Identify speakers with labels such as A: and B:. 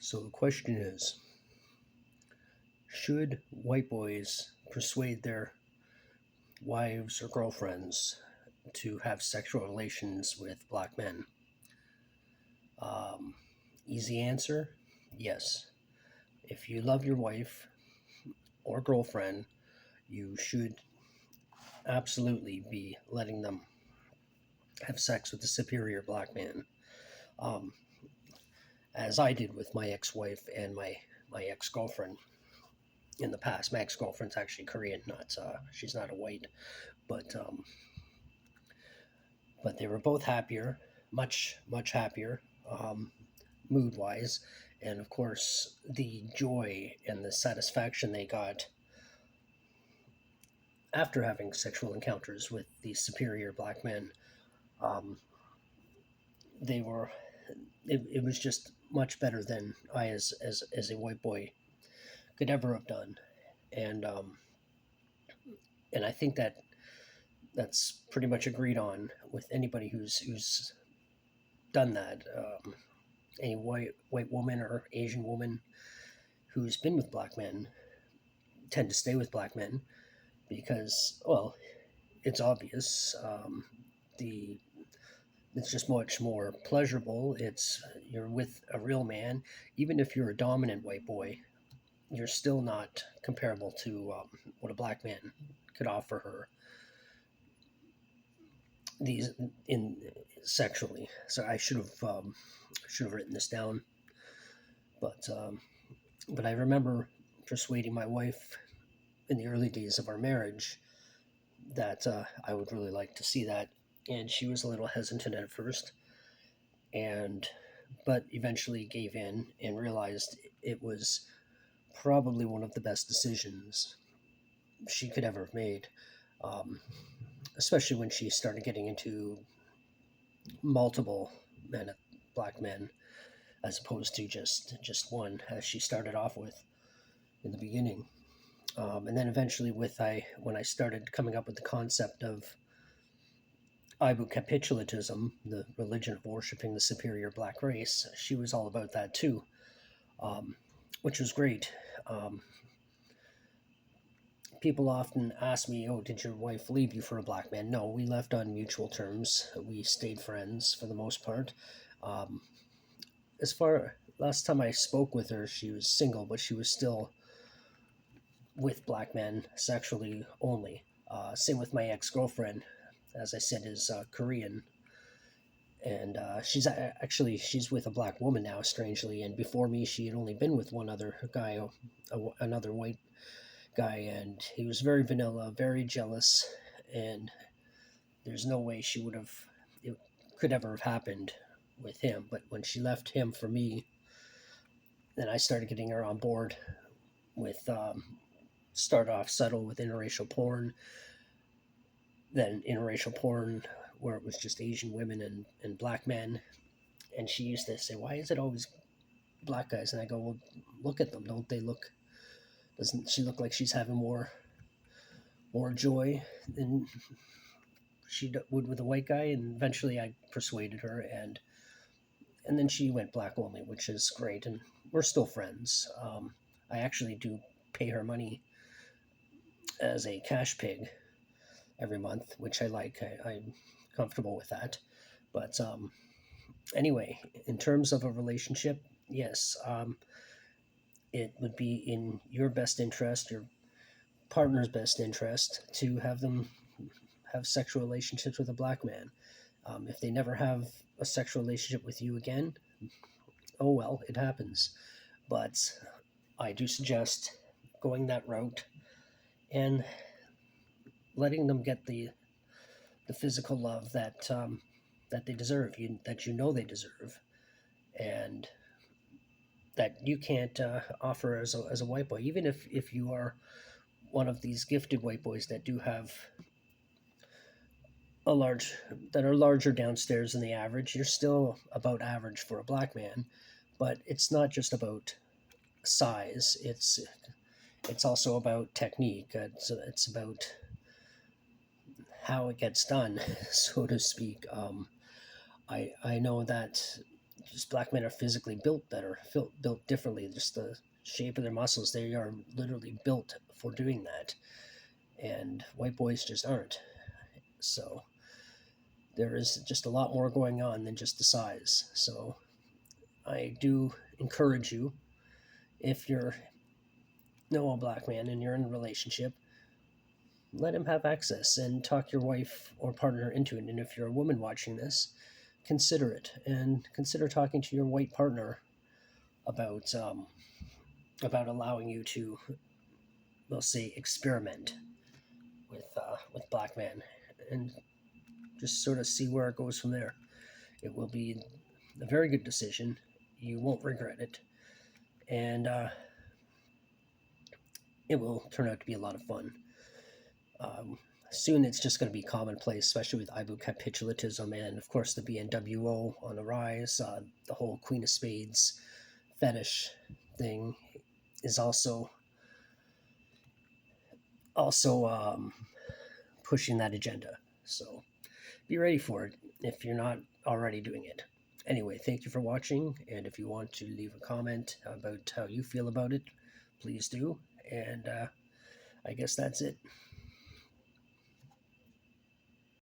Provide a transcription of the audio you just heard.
A: So the question is, should white boys persuade their wives or girlfriends to have sexual relations with black men? Um, Easy answer, yes. If you love your wife or girlfriend, you should absolutely be letting them have sex with a superior black man. Um, as I did with my ex-wife and my ex-girlfriend in the past. My ex-girlfriend's actually Korean, not she's not a white, but but they were both happier, much happier, mood wise, and of course the joy and the satisfaction they got after having sexual encounters with these superior black men. Um, they were it was just much better than I as a white boy could ever have done, and and I think that's pretty much agreed on with anybody who's done that. Any white woman or Asian woman who's been with black men tend to stay with black men because, well, it's obvious. The It's just much more pleasurable. It's You're with a real man, even if you're a dominant white boy. You're still not comparable to what a black man could offer her. These in sexually. So I should have written this down, but I remember persuading my wife in the early days of our marriage that I would really like to see that, and she was a little hesitant at first, and but eventually gave in and realized it was probably one of the best decisions she could ever have made, um, especially when she started getting into multiple men, black men, as opposed to just one, as she started off with in the beginning. And then eventually, when I started coming up with the concept of Aibu Capitulatism, the religion of worshiping the superior black race, she was all about that too, um, which was great. Um, People often ask me, "Oh, did your wife leave you for a black man?" No, we left on mutual terms. We stayed friends for the most part. Um, as far Last time I spoke with her, she was single, but she was still with black men sexually only. Same with my ex-girlfriend, as I said, is Korean, and she's with a black woman now, strangely. And before me, she had only been with one other guy, another white guy, and he was very vanilla, very jealous, and there's no way it could ever have happened with him. But when she left him for me, then I started getting her on board with start off subtle with interracial porn, then interracial porn where it was just Asian women and black men. And she used to say, "Why is it always black guys?" And I go, "Well, look at them. Don't they look? Doesn't she look like she's having more joy than she would with a white guy?" And eventually, I persuaded her, and then she went black only, which is great, and we're still friends. I actually do pay her money as a cash pig every month, which I like. I'm comfortable with that. But anyway, in terms of a relationship, yes, it would be in your best interest, your partner's best interest, to have them have sexual relationships with a black man. If they never have a sexual relationship with you again, oh well, it happens. But I do suggest going that route and letting them get the physical love that they deserve, that you know they deserve, and that you can't offer as a white boy. Even if you are one of these gifted white boys that do have a large that are larger downstairs than the average, you're still about average for a black man. But it's not just about size. It's also about technique. It's about how it gets done, so to speak. I know that just black men are physically built better, built differently. Just the shape of their muscles, they are literally built for doing that, and white boys just aren't. So there is just a lot more going on than just the size. So I do encourage you, if you're know a black man and you're in a relationship, let him have access and talk your wife or partner into it. And if you're a woman watching this, consider it and consider talking to your white partner about allowing you to, we'll say, experiment with black men, and just sort of see where it goes from there. It will be a very good decision. You won't regret it, and it will turn out to be a lot of fun. Soon it's just going to be commonplace, especially with Aibu Capitulatism and, of course, the BNWO on the rise. The whole Queen of Spades fetish thing is also pushing that agenda. So be ready for it if you're not already doing it. Anyway, thank you for watching, and if you want to leave a comment about how you feel about it, please do. And I guess that's it.